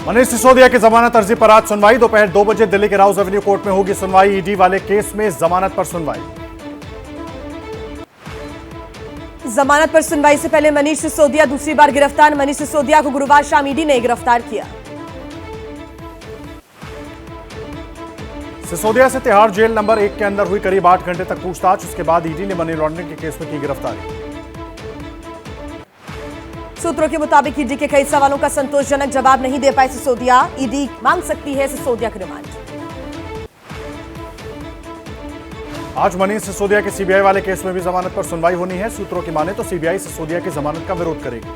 मनीष सिसोदिया की जमानत अर्जी पर आज सुनवाई। दोपहर 2 बजे दिल्ली के राउज एवेन्यू कोर्ट में होगी सुनवाई। ईडी वाले केस में जमानत पर सुनवाई। जमानत पर सुनवाई से पहले मनीष सिसोदिया दूसरी बार गिरफ्तार। मनीष सिसोदिया को गुरुवार शाम ईडी ने गिरफ्तार किया। सिसोदिया से तिहाड़ जेल नंबर 1 के अंदर हुई करीब 8 घंटे तक पूछताछ। उसके बाद ईडी ने मनी लॉन्ड्रिंग के केस में की गिरफ्तारी। सूत्रों के मुताबिक ईडी के कई सवालों का संतोषजनक जवाब नहीं दे पाए सिसोदिया। ईडी मांग सकती है सिसोदिया का रिमांड। आज मनीष सिसोदिया के सीबीआई वाले केस में भी जमानत पर सुनवाई होनी है। सूत्रों की माने तो सीबीआई सिसोदिया की जमानत का विरोध करेगी।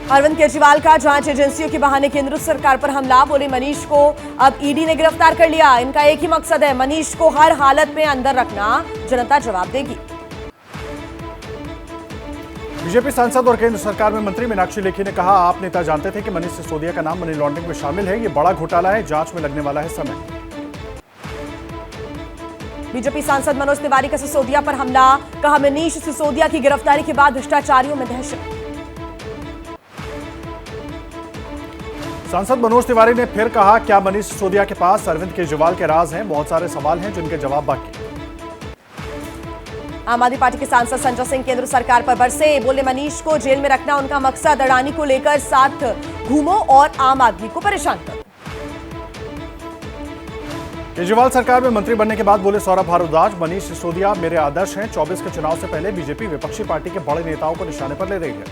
अरविंद केजरीवाल का जांच एजेंसियों के बहाने केंद्र सरकार पर हमला। बोले मनीष को अब ईडी ने गिरफ्तार कर लिया। इनका एक ही मकसद है, मनीष को हर हालत में अंदर रखना। जनता जवाब देगी। बीजेपी सांसद और केंद्र सरकार में मंत्री मीनाक्षी लेखी ने कहा, आप नेता जानते थे कि मनीष सिसोदिया का नाम मनी लॉन्ड्रिंग में शामिल है। ये बड़ा घोटाला है, जांच में लगने वाला है समय। बीजेपी सांसद मनोज तिवारी का सिसोदिया पर हमला। कहा, मनीष सिसोदिया की गिरफ्तारी के बाद भ्रष्टाचारियों में दहशत। सांसद मनोज तिवारी ने फिर कहा, क्या मनीष सिसोदिया के पास अरविंद केजरीवाल के राज हैं? बहुत सारे सवाल हैं जिनके जवाब बाकी। आम आदमी पार्टी के सांसद संजय सिंह केंद्र सरकार पर बरसे। बोले मनीष को जेल में रखना उनका मकसद। अडानी को लेकर साथ घूमो और आम आदमी को परेशान करो। केजरीवाल सरकार में मंत्री बनने के बाद बोले सौरभ भारद्वाज, मनीष सिसोदिया मेरे आदर्श हैं। 24 के चुनाव से पहले बीजेपी विपक्षी पार्टी के बड़े नेताओं को निशाने पर ले रही है।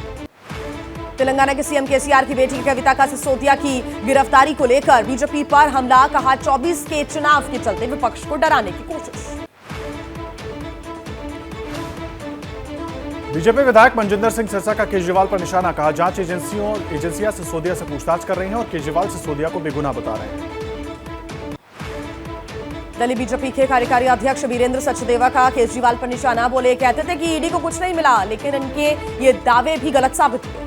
तेलंगाना के सीएम केसीआर की बेटी कविता का सिसोदिया की गिरफ्तारी को लेकर बीजेपी पर हमला। कहा, 24 के चुनाव के चलते विपक्ष को डराने की कोशिश। बीजेपी विधायक मनजिंदर सिंह सिरसा का केजरीवाल पर निशाना। कहा, जांच एजेंसियां सिसोदिया से पूछताछ कर रही हैं और केजरीवाल सिसोदिया को बेगुनाह बता रहे हैं। दिल्ली बीजेपी के कार्यकारी अध्यक्ष वीरेंद्र सचदेवा का केजरीवाल पर निशाना। बोले, कहते थे कि ईडी को कुछ नहीं मिला, लेकिन इनके ये दावे भी गलत साबित हुए।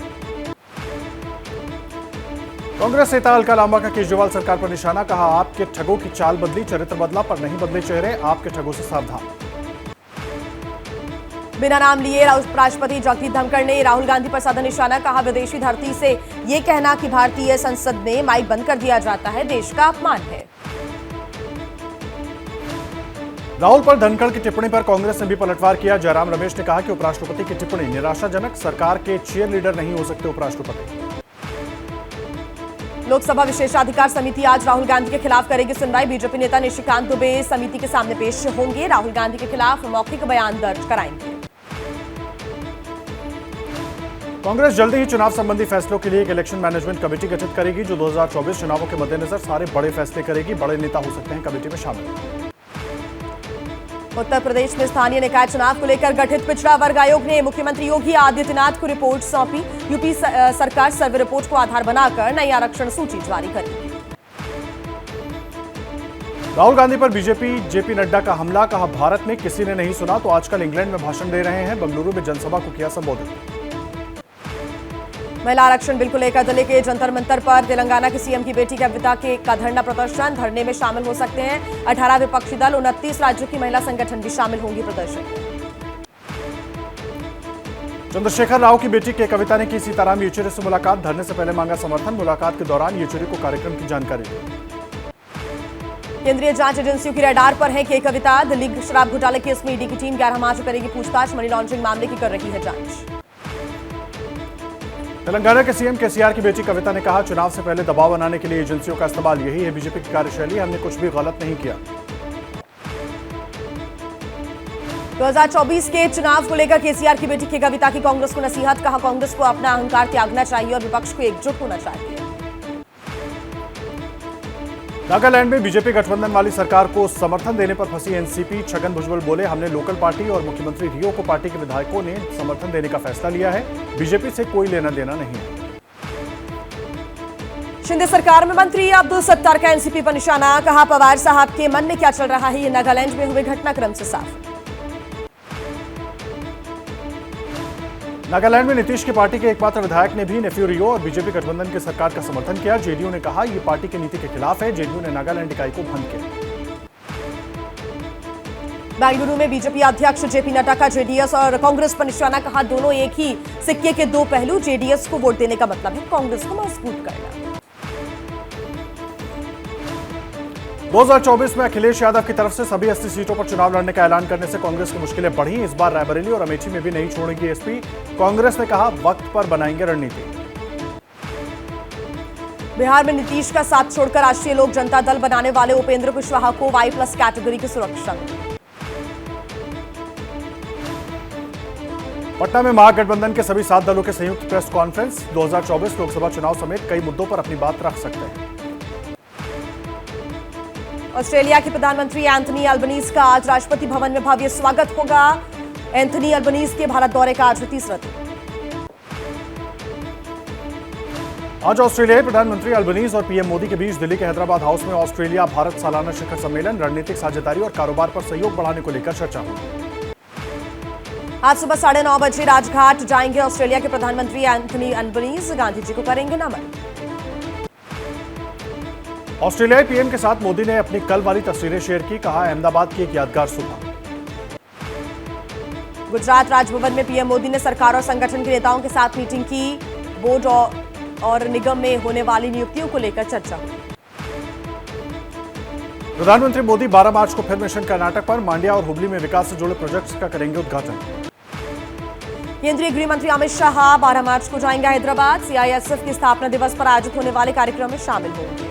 कांग्रेस नेता अलका लांबा का केजरीवाल सरकार पर निशाना। कहा, आपके ठगों की चाल बदली, चरित्र बदला पर नहीं बदले चेहरे। आपके ठगों से सावधान। बिना नाम लिए राष्ट्रपति जगदीप धनखड़ ने राहुल गांधी पर साधा निशाना। कहा, विदेशी धरती से ये कहना कि भारतीय संसद में माइक बंद कर दिया जाता है, देश का अपमान है। राहुल पर धनखड़ की टिप्पणी पर कांग्रेस ने भी पलटवार किया। जयराम रमेश ने कहा कि उपराष्ट्रपति की टिप्पणी निराशाजनक, सरकार के चीयर लीडर नहीं हो सकते उपराष्ट्रपति। लोकसभा विशेषाधिकार समिति आज राहुल गांधी के खिलाफ करेगी सुनवाई। बीजेपी नेता निशिकांत दुबे समिति के सामने पेश होंगे। राहुल गांधी के खिलाफ मौखिक बयान दर्ज कराएंगे। कांग्रेस जल्दी ही चुनाव संबंधी फैसलों के लिए एक इलेक्शन मैनेजमेंट कमेटी गठित करेगी, जो 2024 चुनावों के मद्देनजर सारे बड़े फैसले करेगी। बड़े नेता हो सकते हैं कमेटी में शामिल। उत्तर प्रदेश में स्थानीय निकाय चुनाव को लेकर गठित पिछड़ा वर्ग आयोग ने मुख्यमंत्री योगी आदित्यनाथ को रिपोर्ट सौंपी। यूपी सरकार सर्वे रिपोर्ट को आधार बनाकर नई आरक्षण सूची जारी करेगी। राहुल गांधी पर बीजेपी जेपी नड्डा का हमला। कहा, भारत में किसी ने नहीं सुना तो आजकल इंग्लैंड में भाषण दे रहे हैं। बंगलुरु में जनसभा को किया संबोधित। महिला आरक्षण बिल को लेकर दिल्ली के जंतर मंतर पर तेलंगाना के सीएम की बेटी कविता का धरना प्रदर्शन। धरने में शामिल हो सकते हैं 18 विपक्षी दल। 29 राज्यों की महिला संगठन भी शामिल होंगी प्रदर्शन में। चंद्रशेखर राव की बेटी के कविता ने की सीताराम येचुरी से मुलाकात। धरने से पहले मांगा समर्थन। मुलाकात के दौरान येचुरी को कार्यक्रम की जानकारी दी। केंद्रीय जांच एजेंसियों की रडार पर है के कविता। दिल्ली शराब घोटाले केस में ईडी की टीम 11 मार्च को करेगी पूछताछ। मनी लॉन्ड्रिंग मामले की कर रही है जांच। तेलंगाना के सीएम केसीआर की बेटी कविता ने कहा, चुनाव से पहले दबाव बनाने के लिए एजेंसियों का इस्तेमाल, यही है बीजेपी की कार्यशैली। हमने कुछ भी गलत नहीं किया। 2024 के चुनाव को लेकर केसीआर की बेटी की कविता की कांग्रेस को नसीहत। कहा, कांग्रेस को अपना अहंकार त्यागना चाहिए और विपक्ष को एकजुट होना चाहिए। नागालैंड में बीजेपी गठबंधन वाली सरकार को समर्थन देने पर फंसी एनसीपी। छगन भुजबल बोले, हमने लोकल पार्टी और मुख्यमंत्री रियो को पार्टी के विधायकों ने समर्थन देने का फैसला लिया है। बीजेपी से कोई लेना देना नहीं है। शिंदे सरकार में मंत्री अब्दुल सत्तार का एनसीपी पर निशाना। कहा, पवार साहब के मन में क्या चल रहा है ये नागालैंड में हुए घटनाक्रम से साफ। नागालैंड में नीतीश की पार्टी के एकमात्र विधायक ने भी नेफ्यू रियो और बीजेपी गठबंधन की सरकार का समर्थन किया। जेडीयू ने कहा, यह पार्टी की नीति के खिलाफ है। जेडीयू ने नागालैंड इकाई को भंग किया। बेंगलुरु में बीजेपी अध्यक्ष जेपी नड्डा का जेडीएस और कांग्रेस पर निशाना, कहा दोनों एक ही सिक्के के दो पहलू। जेडीएस को वोट देने का मतलब है कांग्रेस को मजबूत करना। 2024 में अखिलेश यादव की तरफ से सभी 80 सीटों पर चुनाव लड़ने का ऐलान करने से कांग्रेस की मुश्किलें बढ़ी। इस बार रायबरेली और अमेठी में भी नहीं छोड़ेगी एसपी। कांग्रेस ने कहा वक्त पर बनाएंगे रणनीति। बिहार में नीतीश का साथ छोड़कर राष्ट्रीय लोक जनता दल बनाने वाले उपेंद्र कुशवाहा को Y+ कैटेगरी की सुरक्षा मिली। पटना में महागठबंधन के सभी 7 दलों के संयुक्त प्रेस कॉन्फ्रेंस। 2024 लोकसभा चुनाव समेत कई मुद्दों पर अपनी बात रख सकते हैं। ऑस्ट्रेलिया के प्रधानमंत्री एंथनी अल्बनीज का आज राष्ट्रपति भवन में भव्य स्वागत होगा। एंथनी अल्बनीज के भारत दौरे का आज तीसरा दिन। आज ऑस्ट्रेलियाई प्रधानमंत्री अल्बनीज और पीएम मोदी के बीच दिल्ली के हैदराबाद हाउस में ऑस्ट्रेलिया भारत सालाना शिखर सम्मेलन, रणनीतिक साझेदारी और कारोबार पर सहयोग बढ़ाने को लेकर चर्चा होगी। आज सुबह 9:30 बजे राजघाट जाएंगे ऑस्ट्रेलिया के प्रधानमंत्री एंथनी अल्बनीज। गांधी जी को करेंगे नमन। ऑस्ट्रेलियाई पीएम के साथ मोदी ने अपनी कल वाली तस्वीरें शेयर की, कहा अहमदाबाद की एक यादगार सुबह। गुजरात राजभवन में पीएम मोदी ने सरकार और संगठन के नेताओं के साथ मीटिंग की। बोर्ड और निगम में होने वाली नियुक्तियों को लेकर चर्चा हुई। प्रधानमंत्री मोदी 12 मार्च को फिर मिशन कर्नाटक पर मांड्या और हुबली में विकास से जुड़े प्रोजेक्ट्स का करेंगे उद्घाटन। केंद्रीय गृह मंत्री अमित शाह 12 मार्च को जाएंगे हैदराबाद। सीआईएसएफ के स्थापना दिवस पर आयोजित होने वाले कार्यक्रम में शामिल होंगे।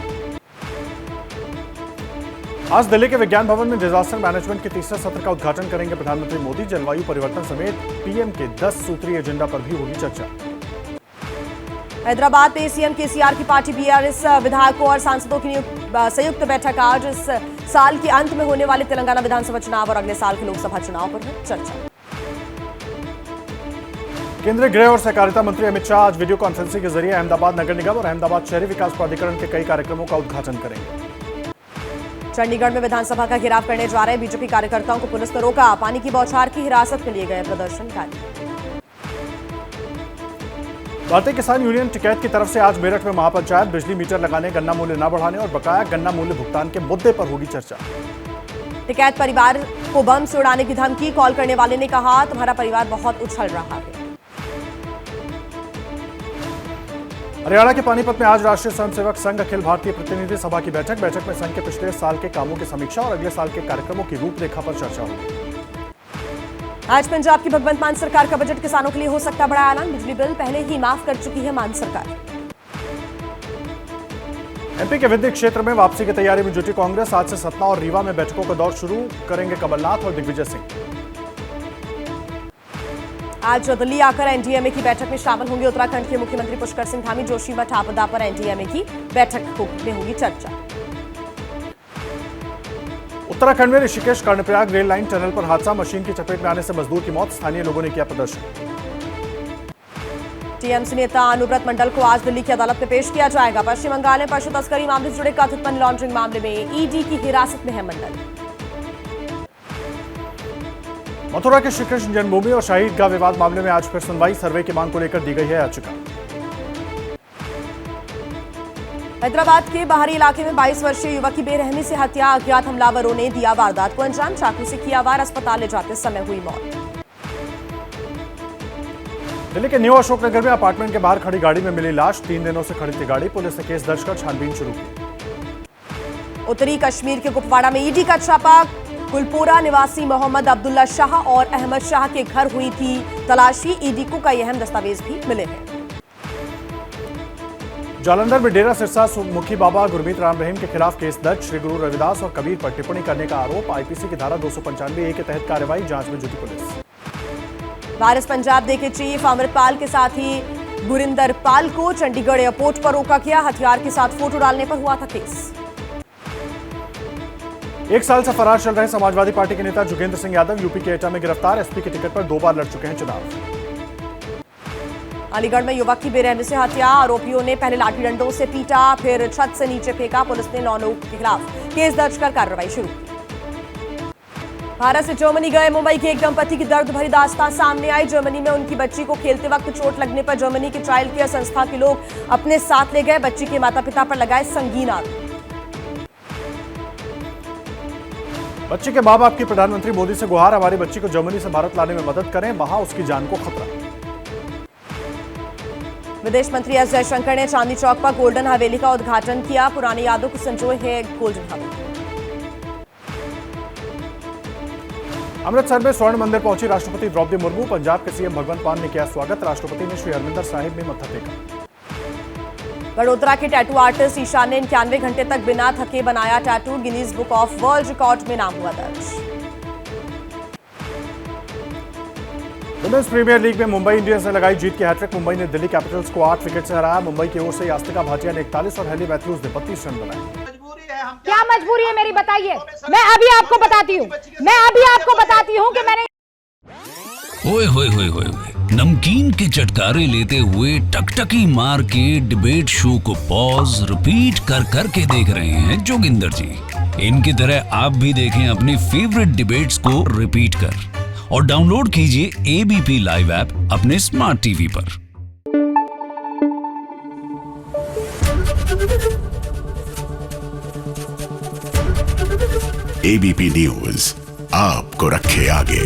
आज दिल्ली के विज्ञान भवन में डिजास्टर मैनेजमेंट के तीसरे सत्र का उद्घाटन करेंगे प्रधानमंत्री मोदी। जलवायु परिवर्तन समेत पीएम के 10 सूत्रीय एजेंडा पर भी होगी चर्चा। हैदराबाद में सीएम केसीआर की पार्टी बीआरएस विधायकों और सांसदों की संयुक्त बैठक। आज इस साल के अंत में होने वाले तेलंगाना विधानसभा चुनाव और अगले साल के लोकसभा चुनाव पर हुई चर्चा। केंद्रीय गृह और सहकारिता मंत्री अमित शाह आज वीडियो कॉन्फ्रेंसिंग के जरिए अहमदाबाद नगर निगम और अहमदाबाद शहरी विकास प्राधिकरण के कई कार्यक्रमों का उद्घाटन करेंगे। चंडीगढ़ में विधानसभा का घेराव करने जा रहे बीजेपी कार्यकर्ताओं को पुलिस ने रोका। पानी की बौछार की हिरासत में लिए गए प्रदर्शनकारी। भारतीय किसान यूनियन टिकैत की तरफ से आज मेरठ में महापंचायत, बिजली मीटर लगाने, गन्ना मूल्य न बढ़ाने और बकाया गन्ना मूल्य भुगतान के मुद्दे पर होगी चर्चा। टिकैत परिवार को बम से उड़ाने की धमकी। कॉल करने वाले ने कहा तुम्हारा परिवार बहुत उछल रहा है। हरियाणा के पानीपत में आज राष्ट्रीय स्वयंसेवक संघ अखिल भारतीय प्रतिनिधि सभा की बैठक में संघ के पिछले साल के कामों की समीक्षा और अगले साल के कार्यक्रमों की रूपरेखा पर चर्चा होगी। आज पंजाब की भगवंत मान सरकार का बजट किसानों के लिए हो सकता बड़ा ऐलान। बिजली बिल पहले ही माफ कर चुकी है मान सरकार। एमपी के विद्युत क्षेत्र में वापसी की तैयारी में जुटी कांग्रेस। आज से सतना और रीवा में बैठकों का दौर शुरू करेंगे कमलनाथ और दिग्विजय सिंह। आज दिल्ली आकर एनडीएमए की बैठक में शामिल होंगे उत्तराखंड के मुख्यमंत्री पुष्कर सिंह धामी। जोशीमठ आपदा पर एनडीएमए की बैठक में होगी चर्चा। उत्तराखंड में Rishikesh Karnaprayag rail line tunnel पर हादसा, मशीन की चपेट में आने से मजदूर की मौत। स्थानीय लोगों ने किया प्रदर्शन। टीएमसी नेता अनुव्रत मंडल को आज दिल्ली की अदालत में पेश किया जाएगा। पश्चिम बंगाल में पशु तस्करी मामले से जुड़े कथित मनी लॉन्ड्रिंग मामले में ईडी की हिरासत में है मंडल। मथुरा के श्रीकृष्ण जन्मभूमि और शाही ईदगाह विवाद मामले में आज फिर सुनवाई। सर्वे की मांग को लेकर दी गई है याचिका। हैदराबाद के बाहरी इलाके में 22 वर्षीय युवक की बेरहमी से हत्या। अज्ञात हमलावरों ने दिया वारदात को अंजाम। चाकू से किया वार, अस्पताल ले जाते समय हुई मौत। दिल्ली के न्यू अशोकनगर में अपार्टमेंट के बाहर खड़ी गाड़ी में मिली लाश। 3 दिनों से खड़ी थी गाड़ी। पुलिस ने केस दर्ज कर छानबीन शुरू की। उत्तरी कश्मीर के कुपवाड़ा में ईडी का छापा। कुलपोरा निवासी मोहम्मद अब्दुल्ला शाह और अहमद शाह के घर हुई थी तलाशी। ईडी को कई अहम दस्तावेज भी मिले हैं। जालंधर में डेरा सिरसा मुखी बाबा गुरमीत राम रहीम के खिलाफ केस दर्ज। श्री गुरु रविदास और कबीर पर टिप्पणी करने का आरोप। आईपीसी की धारा 295A के तहत कार्रवाई। जांच में जुटी पुलिस। वारिस पंजाब डे के चीफ अमृतपाल के साथ ही गुरिंदर पाल को चंडीगढ़ एयरपोर्ट पर रोका गया। हथियार के साथ फोटो डालने पर हुआ था केस। 1 साल से फरार चल रहे समाजवादी पार्टी के नेता जोगेंद्र सिंह यादव यूपी के एटा में गिरफ्तार। एसपी के टिकट पर 2 बार लड़ चुके हैं चुनाव। अलीगढ़ में युवक की बेरहमी से हत्या। आरोपियों ने पहले लाठी डंडों से पीटा, फिर छत से नीचे फेंका। पुलिस ने 9 लोगों के खिलाफ केस दर्ज कर कार्रवाई शुरू की। भारत से जर्मनी गए मुंबई के एक दंपति की दर्द भरी दास्तां सामने आई। जर्मनी में उनकी बच्ची को खेलते वक्त चोट लगने पर जर्मनी की चाइल्ड केयर संस्था के लोग अपने साथ ले गए। बच्ची के माता पिता पर लगाए संगीन आरोप। बच्ची के मां बाप की प्रधानमंत्री मोदी से गुहार, हमारी बच्ची को जर्मनी से भारत लाने में मदद करें, वहां उसकी जान को खतरा। विदेश मंत्री एस जयशंकर ने चांदनी चौक पर गोल्डन हवेली का उद्घाटन किया। पुरानी यादों को संजोए है गोल्डन हवेली। अमृतसर में स्वर्ण मंदिर पहुंची राष्ट्रपति द्रौपदी मुर्मू, पंजाब के सीएम भगवंत मान ने किया स्वागत। राष्ट्रपति ने श्री हरमिंदर साहिब में मत्था टेका। बड़ोदरा के टैटू आर्टिस्ट ईशान ने 91 घंटे तक बिना थके बनाया tattoo, Guinness book of world record में नाम हुआ दर्ज। वुमेन्स प्रीमियर लीग में मुंबई इंडियंस ने लगाई जीत की हैट्रिक। मुंबई ने दिल्ली कैपिटल्स को 8 विकेट से हराया। मुंबई की ओर से यास्तिका भाटिया ने 41 और हेली मैथ्यूज ने 32 रन बनाए। क्या मजबूरी है मेरी, बताइए। मैं अभी आपको बताती हूँ कि मैंने ओए होए होए होए नमकीन के चटकारे लेते हुए टकटकी मार के डिबेट शो को पॉज रिपीट कर करके देख रहे हैं जोगिंदर जी। इनकी तरह आप भी देखें अपनी फेवरेट डिबेट्स को रिपीट कर और डाउनलोड कीजिए एबीपी लाइव ऐप अपने स्मार्ट टीवी पर। एबीपी न्यूज आपको रखे आगे।